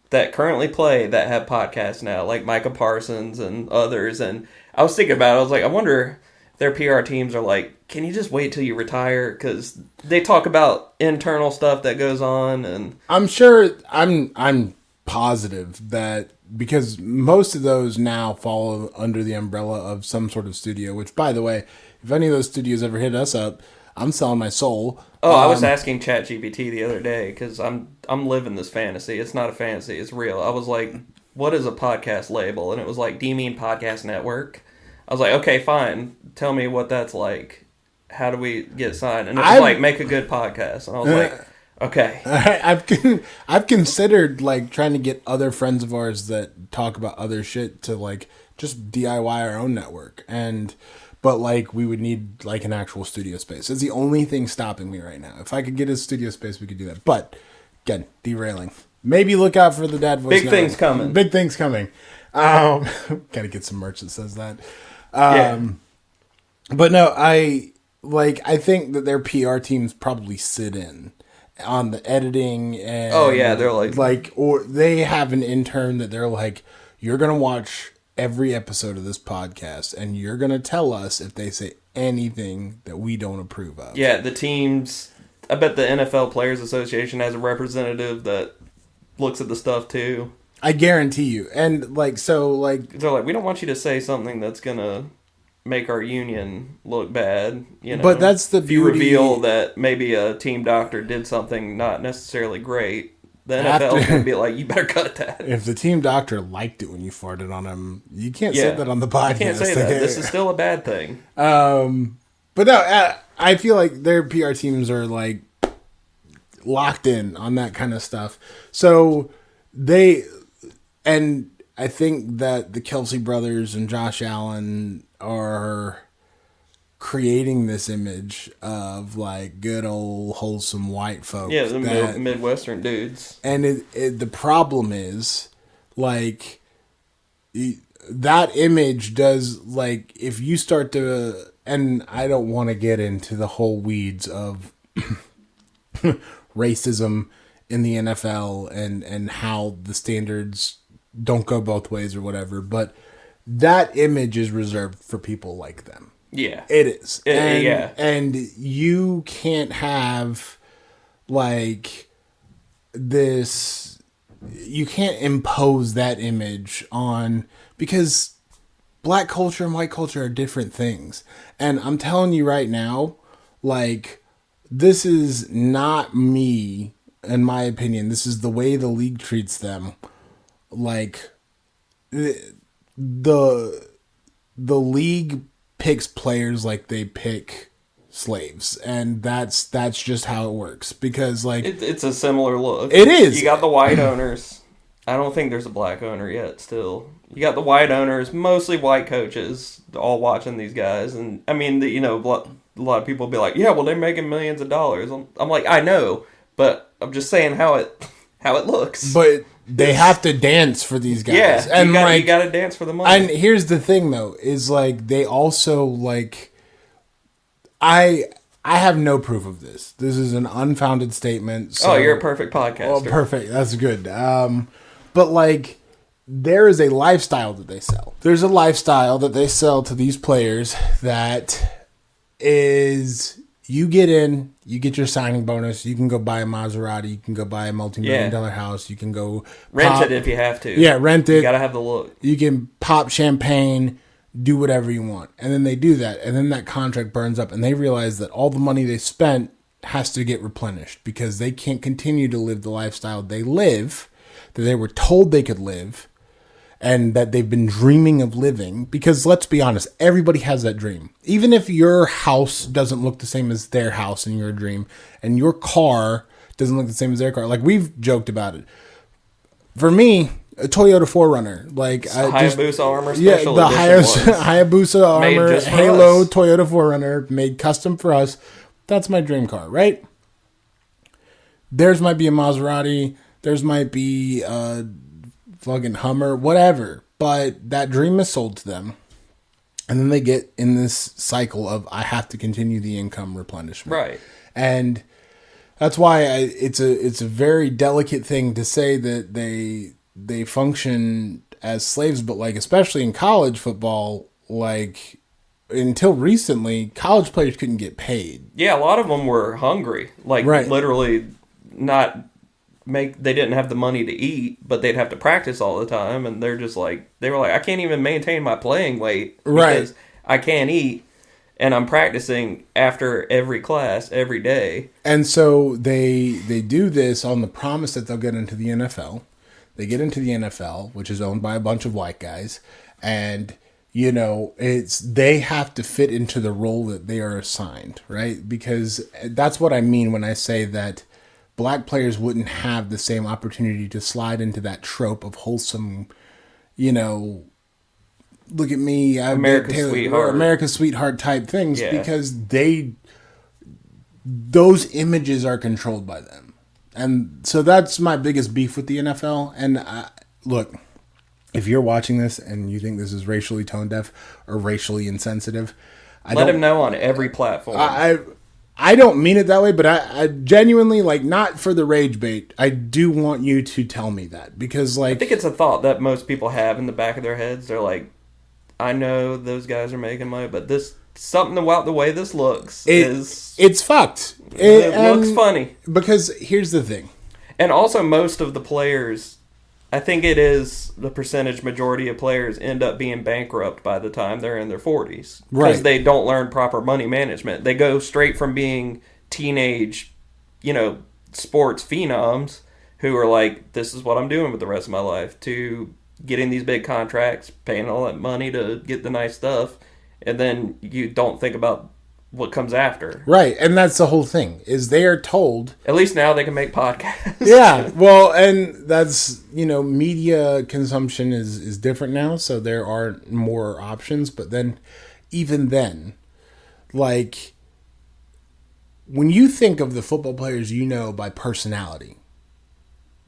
that currently play that have podcasts now, like Micah Parsons and others. And I was thinking about it. I was like, I wonder if their PR teams are like, can you just wait till you retire? Because they talk about internal stuff that goes on. And I'm sure, I'm positive that, because most of those now fall under the umbrella of some sort of studio, which, by the way, if any of those studios ever hit us up, I'm selling my soul. Oh, I was asking ChatGPT the other day because I'm living this fantasy. It's not a fantasy. It's real. I was like, what is a podcast label? And it was like, do you mean podcast network? I was like, okay, fine. Tell me what that's like. How do we get signed? And it was like, make a good podcast. And I was like, okay. I've considered like trying to get other friends of ours that talk about other shit to like just DIY our own network. But like we would need like an actual studio space. It's the only thing stopping me right now. If I could get a studio space, we could do that. But again, derailing. Maybe look out for the Dad Voice. Big things coming. Big things coming. Gotta get some merch that says that. But no, I think that their PR teams probably sit in on the editing and they're like or they have an intern that they're like, you're gonna watch every episode of this podcast and you're gonna tell us if they say anything that we don't approve of. Yeah, the teams. I bet the NFL Players Association has a representative that looks at the stuff too. I guarantee you. And they're like, we don't want you to say something that's gonna make our union look bad, But that's the beauty. If you reveal that maybe a team doctor did something not necessarily great, the NFL can be like, you better cut that. If the team doctor liked it when you farted on him, you can't say that on the podcast. You can't say that. This is still a bad thing. But no, I feel like their PR teams are like locked in on that kind of stuff. So and I think that the Kelce brothers and Josh Allen are creating this image of like good old wholesome white folks. Yeah, the Midwestern dudes. And the problem is like that image does, like, if you start to, and I don't want to get into the whole weeds of racism in the NFL and how the standards don't go both ways or whatever, but that image is reserved for people like them. Yeah. It is. Yeah. And you can't have, like, this, you can't impose that image on, because black culture and white culture are different things. And I'm telling you right now, like, this is not me, in my opinion. This is the way the league treats them. Like, the league picks players like they pick slaves, and that's just how it works, because, like, it's a similar look. It is. You got the white owners. I don't think there's a black owner yet still. You got the white owners, mostly white coaches, all watching these guys. And, I mean, a lot of people be like, yeah, well, they're making millions of dollars. I'm like, I know, but I'm just saying how it looks. But they have to dance for these guys. Yeah, and you got to dance for the money. And here's the thing, though, is, like, they also, like, I have no proof of this. This is an unfounded statement. So, you're a perfect podcaster. Well, perfect. That's good. But, like, there is a lifestyle that they sell. There's a lifestyle that they sell to these players that is, you get in, you get your signing bonus, you can go buy a Maserati, you can go buy a multi-million-dollar house, you can go rent it if you have to. Yeah, rent it. You gotta have the look. You can pop champagne, do whatever you want. And then they do that, and then that contract burns up, and they realize that all the money they spent has to get replenished, because they can't continue to live the lifestyle they live, that they were told they could live, and that they've been dreaming of living. Because let's be honest, everybody has that dream. Even if your house doesn't look the same as their house in your dream, and your car doesn't look the same as their car. Like, we've joked about it. For me, a Toyota 4Runner. Like, Hayabusa Armor Special yeah, the Hayabusa Armor Halo us. Toyota 4Runner, made custom for us. That's my dream car, right? Theirs might be a Maserati. Theirs might be a fucking Hummer, whatever. But that dream is sold to them. And then they get in this cycle of, I have to continue the income replenishment. Right. And that's why it's a very delicate thing to say that they function as slaves. But, like, especially in college football, like, until recently, college players couldn't get paid. Yeah, a lot of them were hungry. Like, right. Literally they didn't have the money to eat, but they'd have to practice all the time, and they were like, I can't even maintain my playing weight because I can't eat, and I'm practicing after every class every day. And so they do this on the promise that they'll get into the NFL. They get into the NFL, which is owned by a bunch of white guys, and, you know, they have to fit into the role that they are assigned, right? Because that's what I mean when I say that black players wouldn't have the same opportunity to slide into that trope of wholesome, you know, look at me, America's sweetheart type things, because those images are controlled by them. And so that's my biggest beef with the NFL. And look, if you're watching this and you think this is racially tone deaf or racially insensitive, let him know on every platform. I don't mean it that way, but I genuinely, like, not for the rage bait, I do want you to tell me that, because, like, I think it's a thought that most people have in the back of their heads. They're like, I know those guys are making money, but something about the way this looks it's fucked. It looks funny. Because here's the thing. And also, most of the players, I think it is the percentage majority of players end up being bankrupt by the time they're in their 40s. Because they don't learn proper money management. They go straight from being teenage, sports phenoms who are like, this is what I'm doing with the rest of my life, to getting these big contracts, paying all that money to get the nice stuff, and then you don't think about what comes after. Right, and that's the whole thing, is they are told... At least now they can make podcasts. Yeah, well, and that's, media consumption is different now, so there are more options, but then, even then, like, when you think of the football players by personality...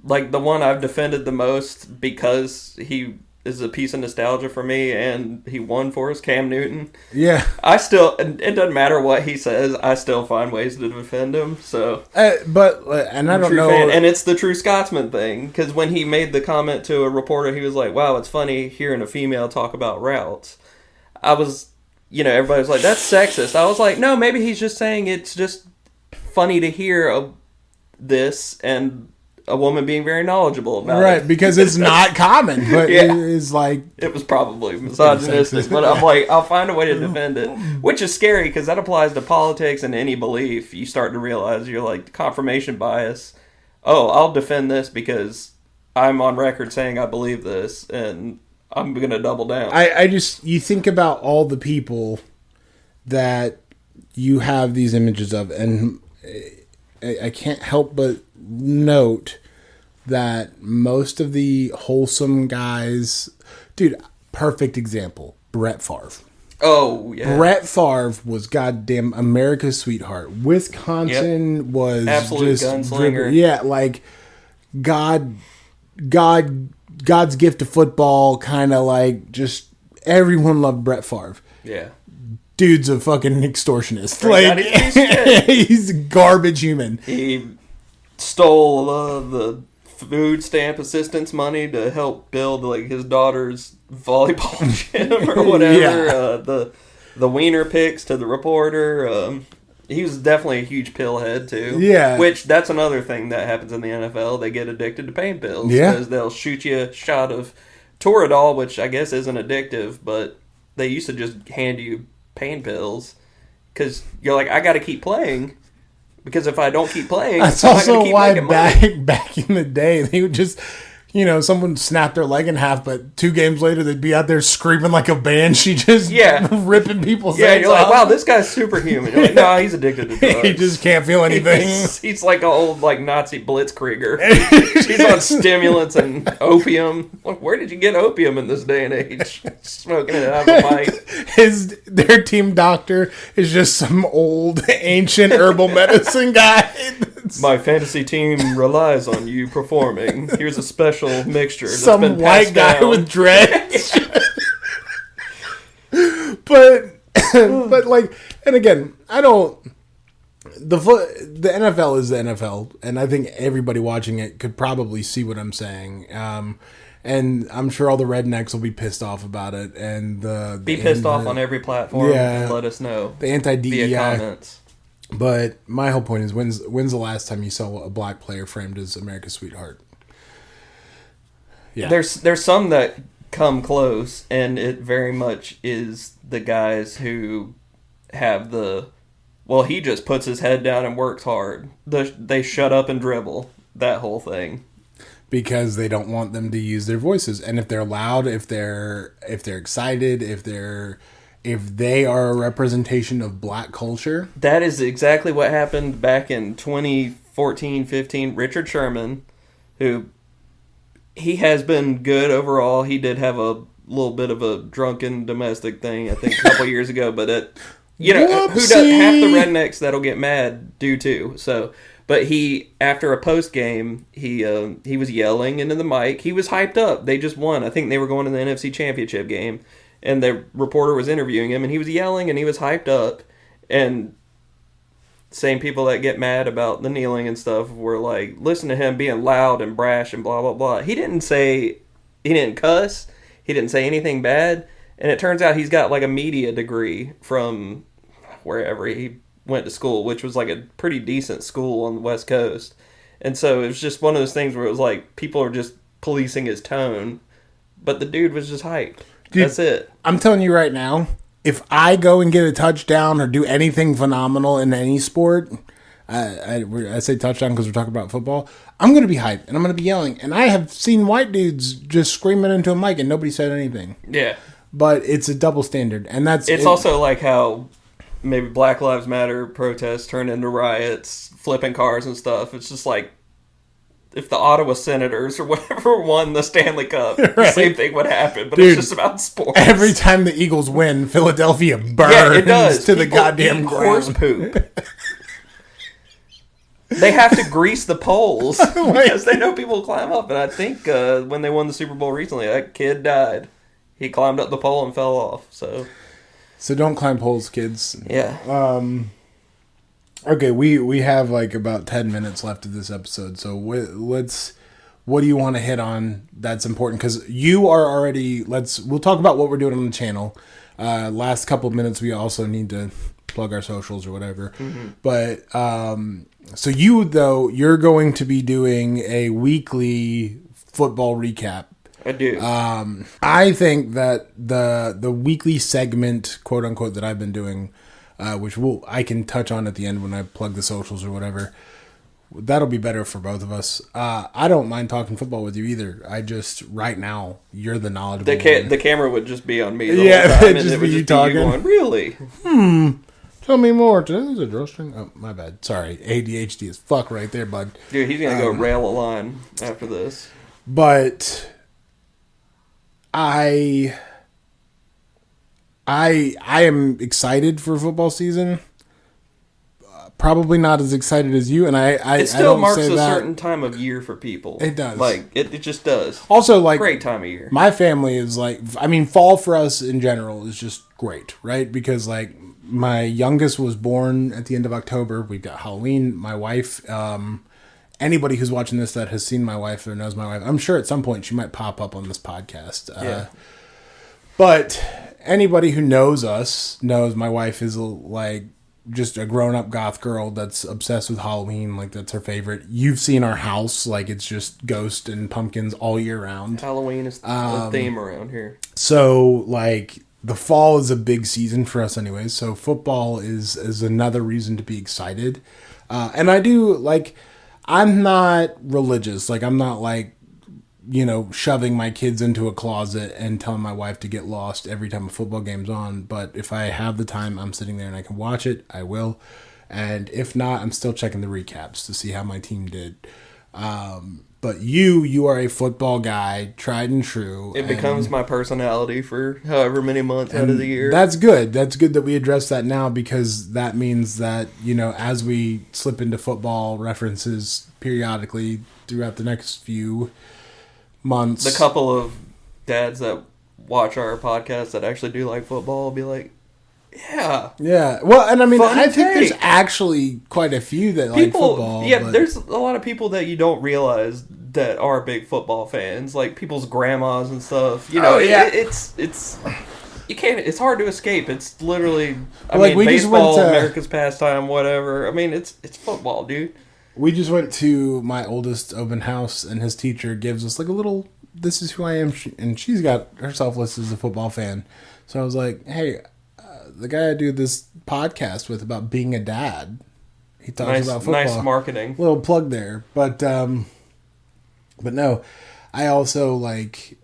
Like the one I've defended the most because he is a piece of nostalgia for me, and he won for us, Cam Newton. Yeah. It doesn't matter what he says, I still find ways to defend him. So, and I don't know, and it's the true Scotsman thing, because when he made the comment to a reporter, he was like, "Wow, it's funny hearing a female talk about routes." I was, everybody was like, "That's sexist." I was like, "No, maybe he's just saying it's just funny to hear this and." A woman being very knowledgeable about it. Right, because it's not common, but yeah. it's like... It was probably misogynistic, but I'm like, I'll find a way to defend it. Which is scary, because that applies to politics and any belief. You start to realize you're like, confirmation bias. Oh, I'll defend this because I'm on record saying I believe this, and I'm going to double down. You think about all the people that you have these images of, and I can't help but note that most of the wholesome guys, dude, perfect example, Brett Favre. Oh, yeah. Brett Favre was goddamn America's sweetheart. Wisconsin was absolute just gunslinger. Yeah, like God's gift to football, kind of like just everyone loved Brett Favre. Yeah. Dude's a fucking extortionist. Like, he's a garbage human. He stole the food stamp assistance money to help build like his daughter's volleyball gym or whatever. Yeah. The wiener pics to the reporter. He was definitely a huge pill head too. Yeah. Which that's another thing that happens in the NFL. They get addicted to pain pills. Yeah. Because they'll shoot you a shot of Toradol, which I guess isn't addictive, but they used to just hand you pain pills because you're like, I got to keep playing. Because if I don't keep playing, that's I'm also not keep why money. back in the day they would just, someone snapped their leg in half, but 2 games later they'd be out there screaming like a banshee, just ripping people's heads you're like, wow, this guy's superhuman. You're like, no, he's addicted to drugs. He just can't feel anything. He's like an old Nazi blitzkrieger. He's on stimulants and opium. Like, where did you get opium in this day and age? Smoking it out of a pipe. Their team doctor is just some old ancient herbal medicine guy. My fantasy team relies on you performing. Here's a special mixture. That's some been white guy down. with dreads. but like, and again, I don't. The NFL is the NFL, and I think everybody watching it could probably see what I'm saying. And I'm sure all the rednecks will be pissed off about it, and be pissed off on every platform. And let us know. The anti-DEI via comments. But my whole point is, when's the last time you saw a black player framed as America's sweetheart? Yeah, there's some that come close, and it very much is the guys who have he just puts his head down and works hard. They shut up and dribble, that whole thing. Because they don't want them to use their voices, and if they're loud, if they're excited, if they are a representation of black culture. That is exactly what happened back in 2014-15. Richard Sherman, who he has been good overall. He did have a little bit of a drunken domestic thing, I think, a couple years ago, but who does half the rednecks that'll get mad do too. So, but he, after a post game, he was yelling into the mic. He was hyped up. They just won. I think they were going to the NFC Championship game. And the reporter was interviewing him, and he was yelling, and he was hyped up. And same people that get mad about the kneeling and stuff were like, listen to him being loud and brash and blah, blah, blah. He didn't cuss. He didn't say anything bad. And it turns out he's got like a media degree from wherever he went to school, which was like a pretty decent school on the West Coast. And so it was just one of those things where it was like people are just policing his tone. But the dude was just hyped. Dude, that's it. I'm telling you right now, if I go and get a touchdown or do anything phenomenal in any sport, I say touchdown because we're talking about football, I'm going to be hyped and I'm going to be yelling. And I have seen white dudes just screaming into a mic and nobody said anything. Yeah. But it's a double standard. And it's also like how maybe Black Lives Matter protests turn into riots, flipping cars and stuff. It's just like, if the Ottawa Senators or whatever won the Stanley Cup, right, the same thing would happen, but dude, it's just about sports. Every time the Eagles win, Philadelphia burns it does. to the goddamn ground. Horse poop. They have to grease the poles because they know people climb up. And I think when they won the Super Bowl recently, that kid died. He climbed up the pole and fell off. So don't climb poles, kids. Yeah. Okay, we have like about 10 minutes left of this episode. So what do you want to hit on that's important? Because you are already, we'll talk about what we're doing on the channel. Last couple of minutes, we also need to plug our socials or whatever. Mm-hmm. But, so you're going to be doing a weekly football recap. I do. I think that the weekly segment, quote unquote, that I've been doing, which I can touch on at the end when I plug the socials or whatever, that'll be better for both of us. I don't mind talking football with you either. I just, right now, you're the knowledgeable one. The camera would just be on me the whole time. It'd just be you talking. Going, really? Tell me more. Today's a drawstring. Oh, my bad. Sorry. ADHD as fuck right there, bud. Dude, he's going to go rail a line after this. But I am excited for football season. Probably not as excited as you, and it still marks a certain time of year for people. It does, like it just does. Also, like great time of year. My family is like, I mean, fall for us in general is just great, right? Because like my youngest was born at the end of October. We've got Halloween. My wife, anybody who's watching this that has seen my wife or knows my wife, I'm sure at some point she might pop up on this podcast. Yeah. But anybody who knows us knows my wife is like just a grown-up goth girl that's obsessed with Halloween. Like, that's her favorite. You've seen our house. Like, it's just ghosts and pumpkins all year round. Halloween is the theme around here. So, like, the fall is a big season for us anyways. So, football is another reason to be excited. And I do, like, I'm not religious. Like, I'm not, like, you know, shoving my kids into a closet and telling my wife to get lost every time a football game's on. But if I have the time, I'm sitting there and I can watch it, I will. And if not, I'm still checking the recaps to see how my team did. But you are a football guy, tried and true. It becomes my personality for however many months out of the year. That's good. That's good that we address that now, because that means that, you know, as we slip into football references periodically throughout the next few months, the couple of dads that watch our podcast that actually do like football will be like, yeah. Well, and I mean, I think there's actually quite a few that like football. Yeah, but there's a lot of people that you don't realize that are big football fans, like people's grandmas and stuff. You know, it's you can't. It's hard to escape. It's literally, I mean, baseball, America's pastime, whatever. I mean, it's football, dude. We just went to my oldest open house, and his teacher gives us like a little, this is who I am, and she's got herself listed as a football fan. So I was like, hey, the guy I do this podcast with about being a dad, he talks about football. Nice marketing. Little plug there. But no, I also like,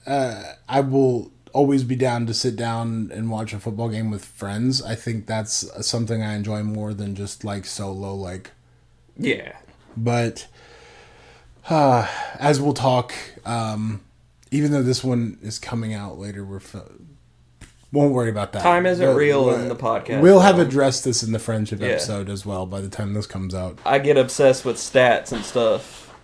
I will always be down to sit down and watch a football game with friends. I think that's something I enjoy more than just like solo, like, yeah. But as we'll talk, even though this one is coming out later, won't worry about that. Time isn't real in the podcast. We'll have addressed this in the friendship episode as well by the time this comes out. I get obsessed with stats and stuff,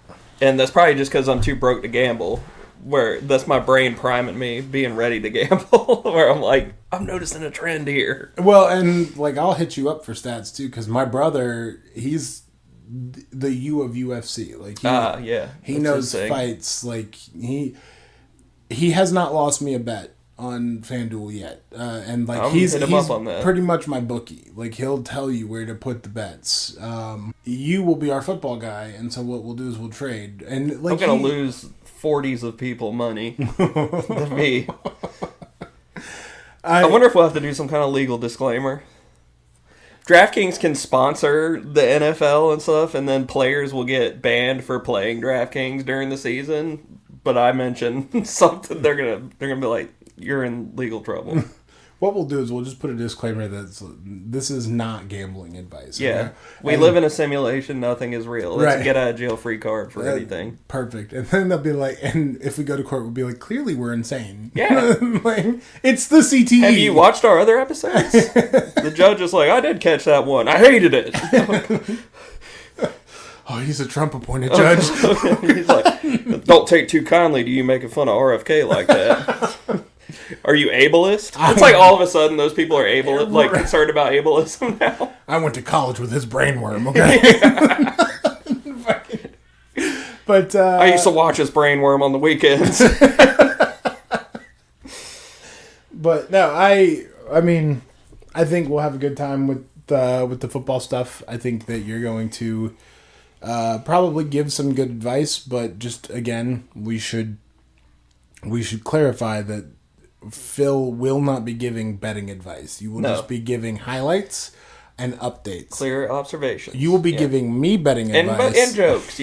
and that's probably just because I'm too broke to gamble. Where that's my brain priming me, being ready to gamble. Where I'm like, I'm noticing a trend here. Well, and like I'll hit you up for stats too, because my brother, he's the U of UFC. Like he knows fights. Like he has not lost me a bet on FanDuel yet, and like he's pretty much my bookie. Like he'll tell you where to put the bets. You will be our football guy, and so what we'll do is we'll trade. And like I'm gonna lose 40s of people money to me. I wonder if we'll have to do some kind of legal disclaimer. DraftKings can sponsor the NFL and stuff, and then players will get banned for playing DraftKings during the season. But I mentioned something, they're gonna be like, "You're in legal trouble." What we'll do is we'll just put a disclaimer that this is not gambling advice. Yeah, okay? We live in a simulation. Nothing is real. Let's get out of jail free card for anything. Perfect. And then they'll be like, and if we go to court, we'll be like, clearly we're insane. Yeah, like, it's the CTE. Have you watched our other episodes? The judge is like, I did catch that one. I hated it. Oh, he's a Trump-appointed judge. He's like, don't take too kindly to you making fun of RFK like that. Are you ableist? It's like all of a sudden those people are ableist, like concerned about ableism now. I went to college with his brainworm, okay? But I used to watch his brainworm on the weekends. But no, I mean, I think we'll have a good time with the football stuff. I think that you're going to probably give some good advice, but just again, we should clarify that Phil will not be giving betting advice. You will just be giving highlights and updates. Clear observation. You will be giving me betting advice. And jokes,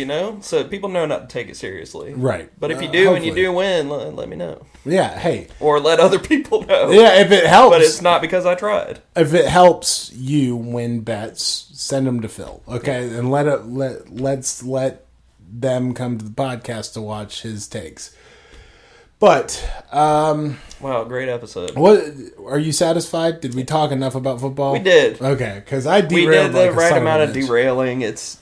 so people know not to take it seriously. Right. But if you do and you do win, let me know. Yeah, hey. Or let other people know. Yeah, if it helps. But it's not because I tried. If it helps you win bets, send them to Phil, okay? And let's let them come to the podcast to watch his takes. But wow, great episode. What are you satisfied? Did we talk enough about football? We did. Okay, because I derailed. We did the like right amount of derailing. It's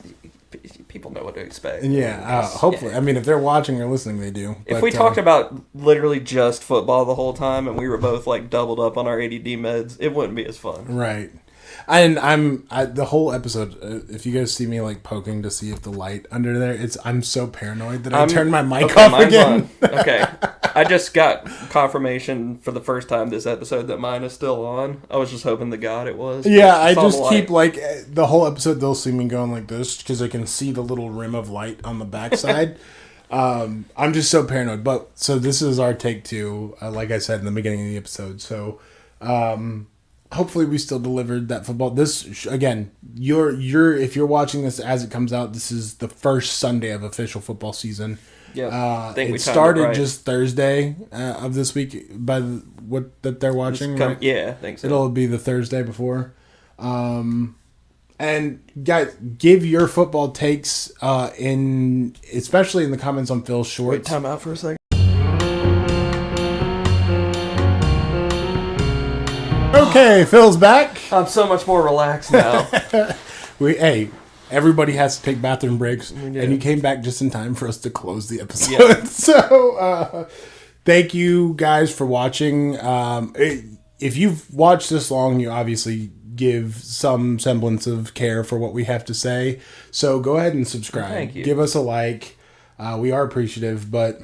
people know what to expect. Yeah, hopefully. Yeah. I mean, if they're watching or listening, they do. If we talked about literally just football the whole time and we were both like doubled up on our ADD meds, it wouldn't be as fun. Right. And I'm the whole episode. If you guys see me like poking to see if the light under there, I'm so paranoid that I turned my mic off again. Okay, I just got confirmation for the first time this episode that mine is still on. I was just hoping to God it was. Yeah, I just keep like the whole episode. They'll see me going like this because I can see the little rim of light on the backside. I'm just so paranoid. But so this is our take two. Like I said in the beginning of the episode. So. Hopefully we still delivered that football. This again, if you're watching this as it comes out, this is the first Sunday of official football season. Yeah, it started just Thursday of this week by what that they're watching. Right? Yeah, I think so. It'll be the Thursday before. And guys, give your football takes especially in the comments on Phil's shorts. Wait, time out for a second. Okay, Phil's back. I'm so much more relaxed now. Everybody has to take bathroom breaks, and you came back just in time for us to close the episode. Yeah. So, thank you guys for watching. If you've watched this long, you obviously give some semblance of care for what we have to say. So go ahead and subscribe. Thank you. Give us a like. We are appreciative, but...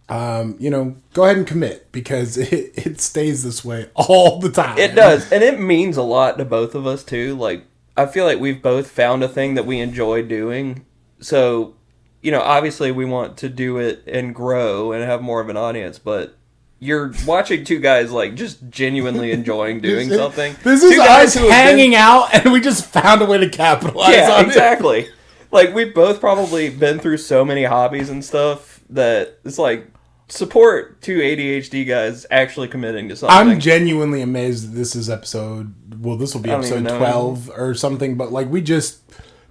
go ahead and commit because it stays this way all the time. It does. And it means a lot to both of us too. Like, I feel like we've both found a thing that we enjoy doing. So, obviously we want to do it and grow and have more of an audience, but you're watching two guys like just genuinely enjoying doing something. This is us hanging out and we just found a way to capitalize on it. Exactly. Like, we've both probably been through so many hobbies and stuff that it's like, support two ADHD guys actually committing to something. I'm genuinely amazed that this is this will be episode 12 or something, but like the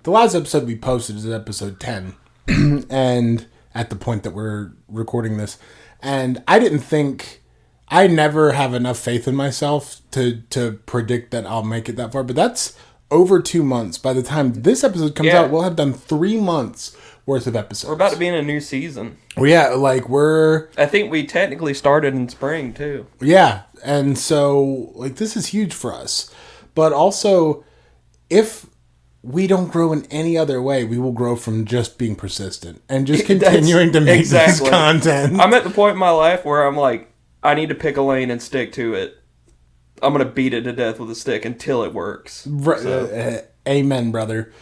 last episode we posted is episode 10 and at the point that we're recording this, and I never have enough faith in myself to predict that I'll make it that far, but that's over 2 months. By the time this episode comes out, we'll have done 3 months worth of episodes. We're about to be in a new season. Well, yeah, I think we technically started in spring, too. Yeah, and so, this is huge for us. But also, if we don't grow in any other way, we will grow from just being persistent and just continuing to make this content. I'm at the point in my life where I'm like, I need to pick a lane and stick to it. I'm going to beat it to death with a stick until it works. Amen, brother.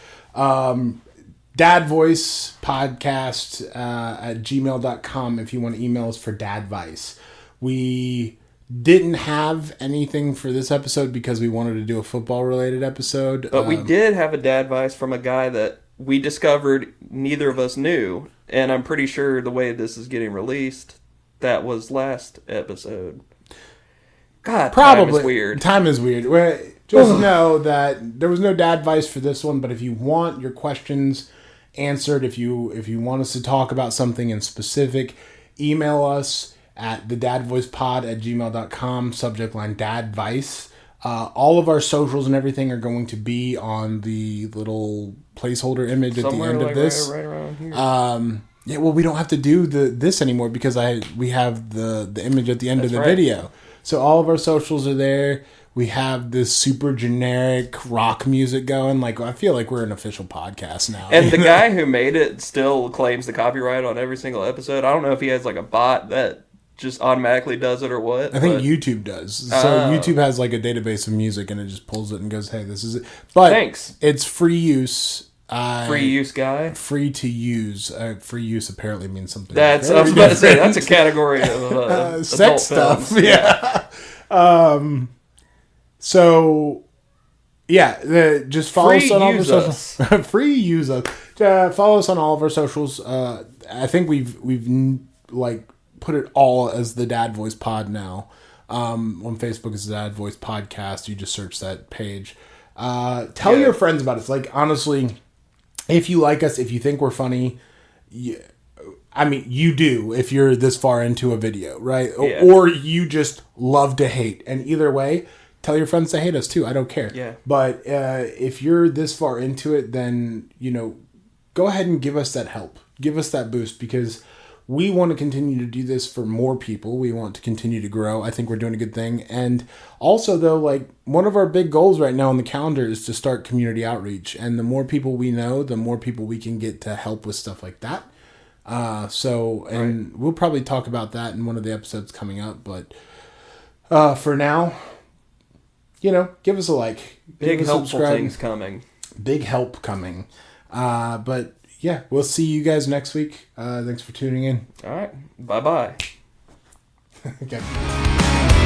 Dad Voice Podcast at gmail.com if you want to email us for Dadvice. We didn't have anything for this episode because we wanted to do a football related episode. But we did have a Dadvice from a guy that we discovered neither of us knew. And I'm pretty sure the way this is getting released, that was last episode. God, probably. Time is weird. Time is weird. Just know that there was no Dadvice for this one, but if you want your questions answered, if you want us to talk about something in specific, email us at thedadvoicepod@gmail.com, subject line Dadvice. All of our socials and everything are going to be on the little placeholder image Somewhere at the end of this. right around here. Yeah, well, we don't have to do this anymore because we have the image at the end of the video. So all of our socials are there. We have this super generic rock music going. Like, I feel like we're an official podcast now. And the guy who made it still claims the copyright on every single episode. I don't know if he has like a bot that just automatically does it or what. I think YouTube does. So YouTube has like a database of music and it just pulls it and goes, hey, this is it. But thanks. It's free use. Free use guy? Free to use. Free use apparently means something. I was about to say, that's a category of sex stuff. Films. Yeah. So, yeah, just follow us on all of our socials. Free use us. Follow us on all of our socials. I think we've like put it all as the Dad Voice Pod now. On Facebook it's the Dad Voice Podcast. You just search that page. Tell your friends about us. Like, honestly, if you like us, if you think we're funny, I mean, you do if you're this far into a video, right? Yeah. Or you just love to hate. And either way, tell your friends to hate us too. I don't care. Yeah. But if you're this far into it, then, go ahead and give us that help. Give us that boost because we want to continue to do this for more people. We want to continue to grow. I think we're doing a good thing. And also, though, like, one of our big goals right now on the calendar is to start community outreach. And the more people we know, the more people we can get to help with stuff like that. We'll probably talk about that in one of the episodes coming up. But for now, give us a like. Big helpful things coming. Big help coming. But yeah, we'll see you guys next week. Thanks for tuning in. All right. Bye-bye. Okay.